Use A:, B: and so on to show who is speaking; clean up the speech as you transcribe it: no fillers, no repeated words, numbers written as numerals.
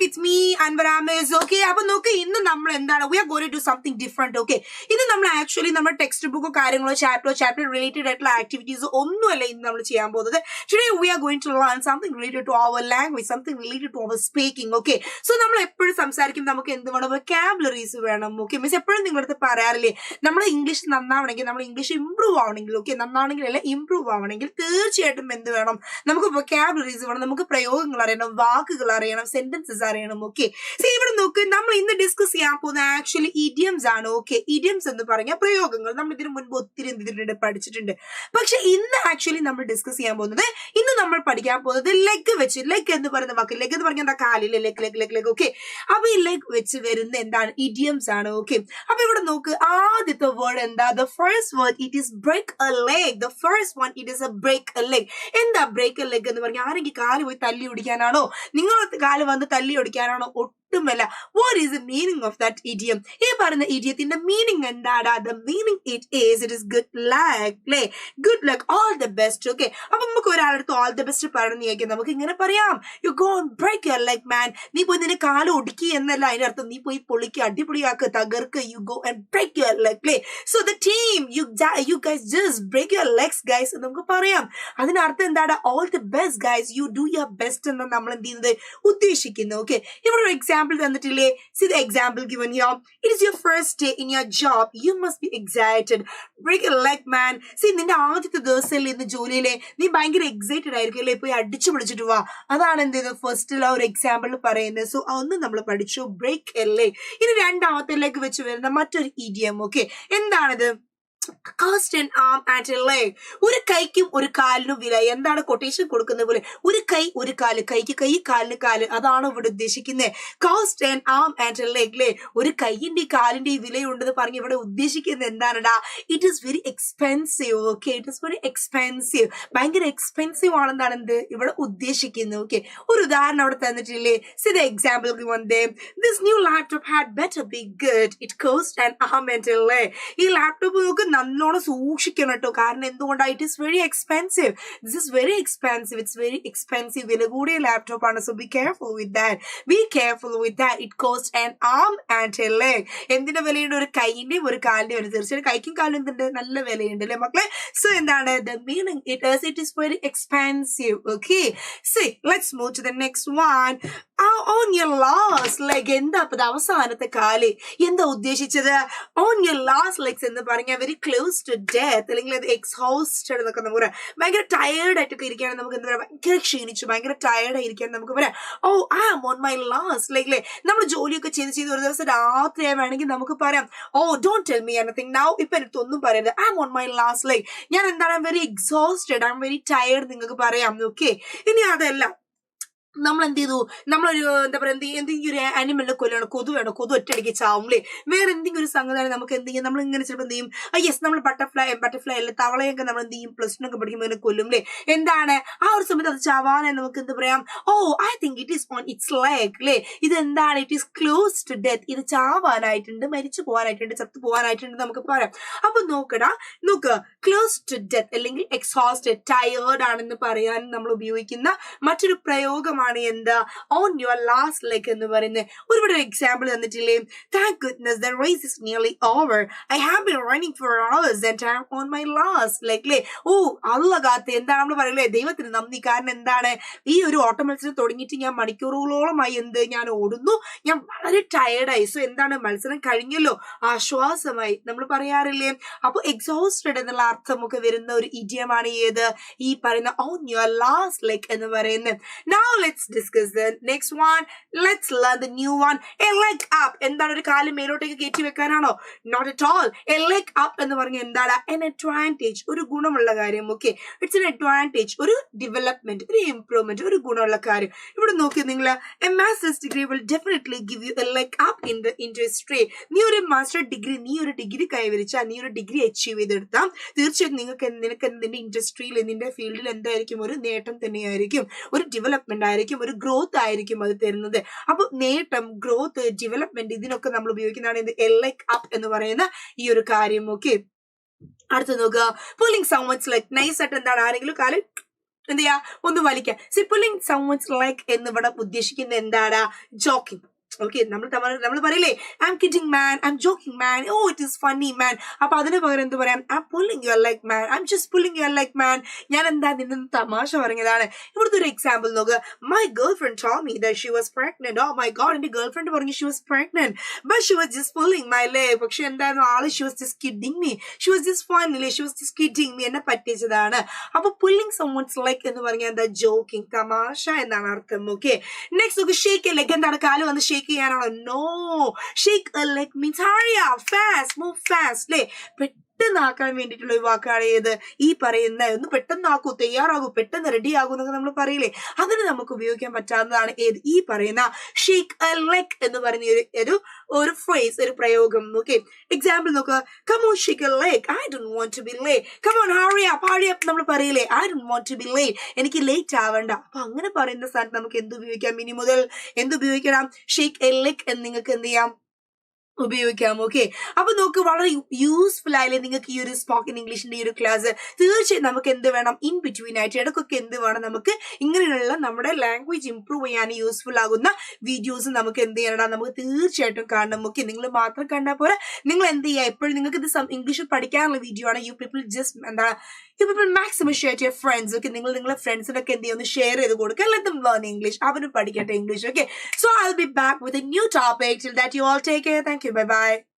A: with me, Anwar Ames. Okay, appo nokku innu nammal endana we are going to do something different. Okay, innu nammal actually nammal textbook കാര്യങ്ങളോ chapter related ആയിട്ടുള്ള activities ഒന്നുമല്ല ഇന്ന് നമ്മൾ ചെയ്യാൻ പോകുന്നത്. Today we are going to learn something related to our language, something related to our speaking. Okay, so നമ്മൾ എപ്പോഴും സംസാരിക്കുമ്പോൾ നമുക്ക് എന്ത് വേണം, vocabularies വേണം. Okay, മിസ് എപ്പോഴും നിങ്ങളടുത്ത് പറയാറില്ലേ, നമ്മൾ ഇംഗ്ലീഷ് നന്നാവണമെങ്കിൽ, നമ്മൾ ഇംഗ്ലീഷ് ഇംപ്രൂവ് ആവണമെങ്കിൽ, ഓക്കെ നന്നാവണമെങ്കിൽ അല്ല ഇംപ്രൂവ് ആവണമെങ്കിൽ തീർച്ചയായിട്ടും എന്ത് വേണം, നമുക്ക് vocabularies വേണം, നമുക്ക് പ്രയോഗങ്ങൾ അറിയണം, വാക്കുകൾ അറിയണം, സെന്റൻസസ് അറിയണം. ഓക്കെ, ഇവിടെ നോക്ക്, നമ്മൾ ഇന്ന് ഡിസ്കസ് ചെയ്യാൻ പോകുന്ന ആക്ച്വലി ഇഡിയംസ് ആണ്. ഓക്കെ, ഇഡിയംസ് എന്ന് പറഞ്ഞ പ്രയോഗങ്ങൾ നമ്മൾ ഇതിനു മുൻപ് ഒത്തിരി എന്തിട്ടുണ്ട് പഠിച്ചിട്ടുണ്ട്. പക്ഷെ ഇന്ന് ആക്ച്വലി നമ്മൾ ഡിസ്കസ് ചെയ്യാൻ പോകുന്നത്, ഇന്ന് നമ്മൾ പഠിക്കാൻ പോകുന്നത് ലെഗ് വെച്ച്, ലെഗ് എന്ന് പറയുന്ന വാക്ക്, ലെഗ് എന്ന് പറഞ്ഞാൽ എന്താ, കാലിലെ leg leg leg leg. Okay, അപ്പൊ ഈ ലെഗ് വെച്ച് വരുന്ന എന്താണ്, ഇഡിയംസ് ആണ്. ഓക്കെ, അപ്പൊ ഇവിടെ നോക്ക്, ആദ്യത്തെ വേർഡ് എന്താ, the first word it is break a leg. The first one it is a break a leg. എന്താ ബ്രേക്ക് എ ലെഗ് എന്ന് പറഞ്ഞാൽ, ആരെങ്കിൽ കാല് പോയി തല്ലി ഒടിക്കാനാണോ, നിങ്ങൾ കാല് വന്ന് തല്ലി ഒടിക്കാനാണോ? ഒട്ടുമല്ല. What is the meaning of that idiom? ഈ പറയുന്ന ഇഡിയത്തിന്റെ മീനിങ് എന്താടാ? The meaning it is good luck, അല്ലേ? Good luck, all the best. Okay, അപ്പൊ നമുക്ക് ഒരാളടുത്ത് ഓൾ ദ ബെസ്റ്റ് പറഞ്ഞു നമുക്ക് ഇങ്ങനെ പറയാം, you go break your leg man. നീ പോയി നിന്റെ കാല് ഒടുക്കി എന്നല്ല അതിന്റെ അർത്ഥം, നീ പോയി പൊളിക്ക്, അടിപൊളിയാക്ക്, തകർക്ക്. You go and break your leg, അല്ലേ? So the team you guys just break your legs guys എന്ന് നമുക്ക് പറയാം. അതിനർത്ഥം എന്താടാ, all the best guys, you do your best എന്ന് നമ്മൾ എന്ത് ചെയ്യുന്നത്, ഉദ്ദേശിക്കുന്നത്. ഓക്കെ, ഇവിടെ ഒരു എക്സാമ്പിൾ തന്നിട്ടില്ലേ? See the example given here. It is your first day in your job. You must be excited. Break a leg, man. See, നിന്റെ ആദ്യത്തെ ദിവസമല്ലേ ഇന്ന് ജോലിയിലെ, നീ ഭയങ്കര എക്സൈറ്റഡ് ആയിരിക്കും അല്ലേ, പോയി അടിച്ചു പിടിച്ചിട്ട് പോവാ. അതാണ് എന്ത് ചെയ്തത്, ഫസ്റ്റിൽ ആ ഒരു എക്സാമ്പിളിൽ പറയുന്നത്. സോ അതൊന്നും നമ്മൾ പഠിച്ചു, ബ്രേക്ക് അല്ലേ. ഇനി രണ്ടാമത്തേലേക്ക് വെച്ച് വരുന്ന മറ്റൊരു ഇഡിയം. ഓക്കെ, എന്താണിത്? Cast an arm and a leg. ഒരു കൈക്കും ഒരു കാലിനും വില. എന്താണ് കൊട്ടേഷൻ കൊടുക്കുന്ന പോലെ, ഒരു കൈ ഒരു കാല്, കൈക്ക് കൈ കാലിന് കാല്, അതാണ് ഇവിടെ ഉദ്ദേശിക്കുന്നത്. Cast an arm and a leg, അല്ലേ? ഒരു കൈയിന്റെ കാലിന്റെ വിലയുണ്ടെന്ന് പറഞ്ഞ് ഇവിടെ ഉദ്ദേശിക്കുന്നത് എന്താണടാ, it is very expensive. Okay, it is very expensive, ഭയങ്കര എക്സ്പെൻസീവ് ആണെന്നാണ് എന്ത് ഇവിടെ ഉദ്ദേശിക്കുന്നത്. ഓക്കെ, ഒരു ഉദാഹരണം അവിടെ തന്നിട്ടില്ലേ? See the example given there. This new laptop had better be good. It cost an arm and a leg. ഈ ലാപ്ടോപ്പ് നോക്ക് നല്ലോണം സൂക്ഷിക്കണം കേട്ടോ, കാരണം എന്തുകൊണ്ടാണ്, it is very expensive. This is very expensive, it's very expensive, വില കൂടിയ laptop ആണ്. So be careful with that, be careful with that. It cost an am and A leg. എന്തിന്റെ വിലയുണ്ട്, ഒരു കൈന്റെയും ഒരു കാലിന്റെയും വില. തീർച്ചയായും കൈക്കും കാലും എന്തുണ്ട്, നല്ല വിലയുണ്ട് അല്ലേ മക്കളെ? സോ എന്താണ് the meaning, it is very expensive. Okay, see let's move to the next one. On your last leg. എന്താ അപ്പൊ അവസാനത്തെ കാല്, എന്താ ഉദ്ദേശിച്ചത്? On your last legs എന്ന് പറഞ്ഞാൽ വെരി ക്ലോസ് ടു ഡെത്ത്, അല്ലെങ്കിൽ അത് എക്സോസ്റ്റഡ് എന്നൊക്കെ നമുക്ക് പറയാം. ഭയങ്കര ടയേർഡ് ആയിട്ടൊക്കെ ഇരിക്കുകയാണ് നമുക്ക് എന്താ പറയാം, ഭയങ്കര ക്ഷീണിച്ചു, ഭയങ്കര ടയേർഡ് ആയിരിക്കാൻ നമുക്ക് പറയാം, oh I am on my last leg, അല്ലേ? നമ്മൾ ജോലിയൊക്കെ ചെയ്ത് ഒരു ദിവസം രാത്രിയായി വേണമെങ്കിൽ നമുക്ക് പറയാം, oh don't tell me anything now, ഇപ്പൊ എനിക്കൊന്നും പറയരുത്, I am on my last leg. ഞാൻ എന്താണ്, very exhausted, I am very tired നിങ്ങൾക്ക് പറയാം. ഓക്കെ, ഇനി അതല്ല, നമ്മൾ എന്ത് ചെയ്തു, നമ്മളൊരു എന്താ പറയാ, എന്തെങ്കിലും ഒരു ആനിമലിനെ കൊല്ലുകയാണ്, കൊതു വേണം, കൊതു ഒറ്റയടിക്ക് ചാവുംലേ. വേറെ എന്തെങ്കിലും ഒരു സംഗതി നമുക്ക് എന്ത് ചെയ്യും, നമ്മൾ ഇങ്ങനെ ചിലപ്പോൾ എന്ത് ചെയ്യും, യെസ് നമ്മൾ ബട്ടർഫ്ലൈ അല്ല തവളയൊക്കെ നമ്മൾ എന്ത് ചെയ്യും, പ്ലസ് ടു ഒക്കെ പഠിക്കുമ്പോൾ അതിനെ കൊല്ലുംലേ. എന്താണ് ആ ഒരു സമയത്ത് അത് ചാവാനായി നമുക്ക് എന്ത് പറയാം, oh I think it is on its leg, അല്ലേ? ഇതെന്താണ്, it is close to death, ഇത് ചാവാനായിട്ടുണ്ട്, മരിച്ചു പോകാനായിട്ടുണ്ട്, ചത്തു പോകാനായിട്ടുണ്ട് നമുക്ക് പറയാം. അപ്പൊ നോക്ക്, ക്ലോസ് ടു ഡെത്ത് അല്ലെങ്കിൽ എക്സോസ്റ്റഡ്, ടയേർഡ് ആണെന്ന് പറയാൻ നമ്മൾ ഉപയോഗിക്കുന്ന മറ്റൊരു പ്രയോഗമാണ് എന്താ, ഓൺ യുവർ ലാസ്റ്റ് ലെഗ് എന്ന് പറയുന്നത്. ഒരുപാട് എക്സാമ്പിൾ തന്നിട്ടില്ലേ? Thank goodness the race is nearly over, I have been running for hours and I am on my last leg, അല്ലേ? ഓ അള്ള കാത്ത്, എന്താണ് നമ്മൾ പറയില്ലേ, ദൈവത്തിന് നന്ദി. കാരണം എന്താണ്, ഈ ഒരു ഓട്ട മത്സരം തുടങ്ങിയിട്ട് ഞാൻ മണിക്കൂറുകളോളമായി ഞാൻ ഓടുന്നു, ഞാൻ വളരെ ടയേർഡായി. സോ എന്താണ്, മത്സരം കഴിഞ്ഞല്ലോ, ആശ്വാസമായി നമ്മൾ പറയാറില്ലേ? അപ്പൊ എക്സോസ്റ്റഡ് എന്നുള്ള അർത്ഥമൊക്കെ വരുന്ന ഒരു ഇഡിയമാണ് ഏത്, ഈ പറയുന്ന ഓൺ യുവർ ലാസ്റ്റ് ലെഗ് എന്ന് പറയുന്നത്. Now let's discuss the next one. Let's learn the new one. A leg up. എന്താണ്, ഒരു കാല് മേലോട്ടേക്ക് കയറ്റി വെക്കാനാണോ? Not at all. A leg up എന്ന് പറഞ്ഞാൽ എന്താണ്, an advantage, ഒരു ഗുണമുള്ള കാര്യം. ഓക്കെ, ഇറ്റ്സ് an advantage, ഒരു ഡെവലപ്മെന്റ്, ഒരു ഇംപ്രൂവ്മെന്റ്, ഒരു ഗുണമുള്ള കാര്യം. ഇവിടെ നോക്കി നിങ്ങൾ, a master's degree will definitely give you a leg up in the industry. നീ ഒരു മാസ്റ്റർ ഡിഗ്രി, നീ ഒരു ഡിഗ്രി കൈവരിച്ചാൽ, നീ ഒരു ഡിഗ്രി അച്ചീവ് ചെയ്തെടുത്താൽ തീർച്ചയായും നിനക്ക് നിന്റെ ഇൻഡസ്ട്രിയിൽ, നിന്റെ ഫീൽഡിൽ എന്തായിരിക്കും, ഒരു നേട്ടം തന്നെയായിരിക്കും, ഒരു ഡെവലപ്മെന്റ് ആയിരിക്കും, ഒരു ഗ്രോത്ത് ആയിരിക്കും അത് തരുന്നത്. അപ്പൊ നേട്ടം, ഗ്രോത്ത്, ഡെവലപ്മെന്റ്, ഇതിനൊക്കെ നമ്മൾ ഉപയോഗിക്കുന്നതാണ് ഇത് leg up എന്ന് പറയുന്ന ഈ ഒരു കാര്യം. ഓക്കെ, അടുത്ത് നോക്കുക, പുള്ളിങ് someone's leg. നൈസ് ആയിട്ട് എന്താണ്, ആരെങ്കിലും കാല് എന്ത് ചെയ്യാ ഒന്ന് വലിക്കുക. സി പുള്ളിങ് someone's leg എന്ന് ഇവിടെ ഉദ്ദേശിക്കുന്നത് എന്താണ്? ജോക്കിംഗ്. ഓക്കെ, നമ്മൾ പറയില്ലേ I'm kidding man, I'm joking man, oh it is funny man. അപ്പൊ അതിന് പകരം എന്ത് പറയാം? I'm pulling your leg man, I'm just pulling your leg man. ഞാൻ എന്താ നിന്ന് തമാശ പറഞ്ഞതാണ്. ഇവിടുത്തെ ഒരു എക്സാമ്പിൾ നോക്കുക. My girl friend told me that she was pregnant. Oh my god, എന്റെ ഗേൾ ഫ്രണ്ട് പറഞ്ഞു she was pregnant but she was just pulling my leg. പക്ഷെ എന്തായിരുന്നു ആള്? she was just kidding me, she was just fun അല്ലേ, she was just kidding me, എന്നെ പറ്റിച്ചതാണ്. അപ്പൊ pulling someone's leg എന്ന് പറഞ്ഞാൽ എന്താ? ജോക്കിംഗ്, തമാശ എന്നാണ് അർത്ഥം. ഓക്കെ, നെക്സ്റ്റ് നോക്ക്. ഷേക്ക് എ ലെഗ് എന്താണ്? കാല് വന്ന് ഷേക്ക് ചെയ്യാനാണോ? No, shake a leg means hurry up, fast, move fast അല്ലേ? പെട്ടെന്നാക്കാൻ വേണ്ടിയിട്ടുള്ള ഒരു വാക്കാണ് ഏത്? ഈ പറയുന്ന ഒന്ന് പെട്ടെന്നാക്കൂ, തയ്യാറാകൂ, പെട്ടെന്ന് റെഡി ആകൂ എന്നൊക്കെ നമ്മൾ പറയില്ലേ, അതിന് നമുക്ക് ഉപയോഗിക്കാൻ പറ്റാവുന്നതാണ് ഏത്? ഈ പറയുന്ന ഷേക്ക് എ ലെഗ് എന്ന് പറയുന്ന ഒരു ഫ്രേസ്, ഒരു പ്രയോഗം. ഓക്കെ, എക്സാമ്പിൾ നോക്കുക. Come on shake a leg, I don't want to be late. Come on hurry up നമ്മൾ പറയില്ലേ, I don't want to be late, എനിക്ക് ലേറ്റ് ആവണ്ട. അപ്പൊ അങ്ങനെ പറയുന്ന സ്ഥലത്ത് നമുക്ക് എന്ത് ഉപയോഗിക്കാം? ഇനി മുതൽ എന്ത് ഉപയോഗിക്കണം? ഷേക്ക് എ ലെഗ് എന്ന് നിങ്ങൾക്ക് എന്ത് ചെയ്യാം? ഉപയോഗിക്കാം. ഓക്കെ, അപ്പൊ നോക്ക്, വളരെ യൂസ്ഫുൾ ആയില്ലേ നിങ്ങൾക്ക് ഈ ഒരു സ്പോക്കൺ ഇംഗ്ലീഷിന്റെ ഈ ഒരു ക്ലാസ്? തീർച്ചയായും നമുക്ക് എന്ത് വേണം? ഇൻ ബിറ്റ്വീൻ ആയിട്ട് ഇടയ്ക്കൊക്കെ എന്ത് വേണം? നമുക്ക് ഇങ്ങനെയുള്ള നമ്മുടെ ലാംഗ്വേജ് ഇംപ്രൂവ് ചെയ്യാൻ യൂസ്ഫുൾ ആകുന്ന വീഡിയോസ് നമുക്ക് എന്ത് ചെയ്യണം? നമുക്ക് തീർച്ചയായിട്ടും കാണണം. ഓക്കെ, നിങ്ങൾ മാത്രം കണ്ടാൽ പോലെ നിങ്ങൾ എന്ത് ചെയ്യുക? എപ്പോഴും നിങ്ങൾക്ക് ഇത് ഇംഗ്ലീഷ് പഠിക്കാനുള്ള വീഡിയോ ആണ്. You people maximum share to your friends. Okay, നിങ്ങളുടെ ഫ്രണ്ട്സിനൊക്കെ എന്ത് ചെയ്യുക? ഒന്ന് ഷെയർ ചെയ്ത് കൊടുക്കുക. ലെറ്റ് ദം ലേൺ ഇംഗ്ലീഷ്, അവരും പഠിക്കട്ടെ English. Okay, so I will be back with a new topic. Till that you all take care. Thank you. Bye bye.